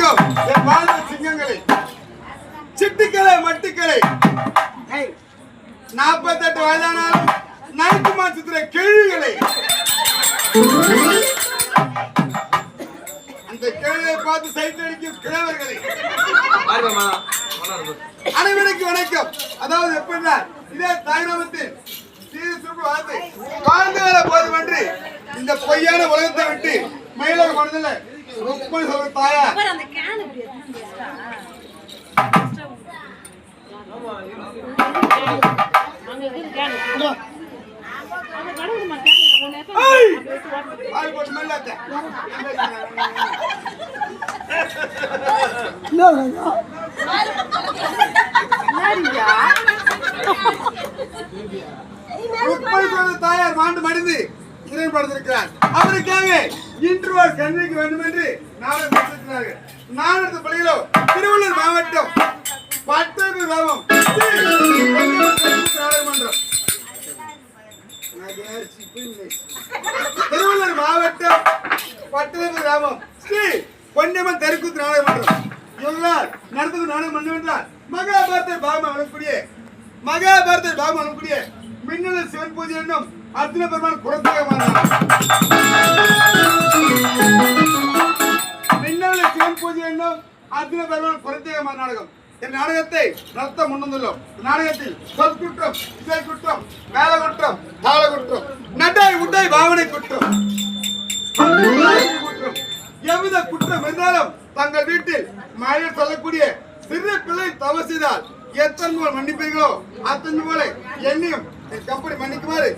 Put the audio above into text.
வணக்கம் என் வாழ்வு சிங்கங்களே, சிட்டுக்களே, மட்டுக்களே, 48 வயதானாலும் நறுக்குமா சித்திர கேள்விகளை அந்த கேள்வியை பார்த்து சைட் அடிக்கும் கிழவர்களை அனைவருக்கும் வணக்கம். அதாவது எப்படின்னா இதே தாய்ராமத்தில் வாழ்ந்துகால போதுமன்று இந்த பொய்யான உலகத்தை விட்டு மயிலாக மனதில் ருக்மணி சொல்ற தாயா தாயார் மாண்டு மடிந்து இறைவன் படுத்திருக்கிறார். அவருக்காக இன்று ஒரு கண்ணிக்கு வேண்டும் என்று நாடகம் நடத்திருக்கிறார்கள். நாடகத்து பள்ளியிலோ திருவள்ளூர் மாவட்டம் பட்டேபி கிராமம் நாடகமன்றம், திருவள்ளூர் மாவட்டம் பட்டேபி கிராமம் ஸ்ரீ பொன்னியம்மன் தெருக்கூத்து நாடகமன்றம் இவர்களால் நடத்தும் நாடகம் பண்ணுவென்றால் மகாபாரத பாகம் வழங்கக்கூடிய மின்னணு சிவன் பூஜை என்னும் அர்ஜுன பெருமான் குலதெய்வமான மின்னணு சிவன் பூஜை என்னும் அர்ஜுன பெருமான் குலதெய்வமான நாடகம். இந்த நாடகத்தை நடத்த முன்வந்துள்ளோம். நாடகத்தில் சொல் குற்றம், இசை குற்றம், மேல குற்றம், தாள குற்றம், நட்டாய் உட்டாய் பாவனை குற்றம், எவ்வித குற்றம் என்றாலும் தங்கள் வீட்டில் மழை சொல்லக்கூடிய சிறு பிள்ளை தவறு செய்தால் எத்தனை போல் மன்னிப்பீர்களோ அத்தனை போல என்னையும் கம்பெனி மன்னிக்குமாறு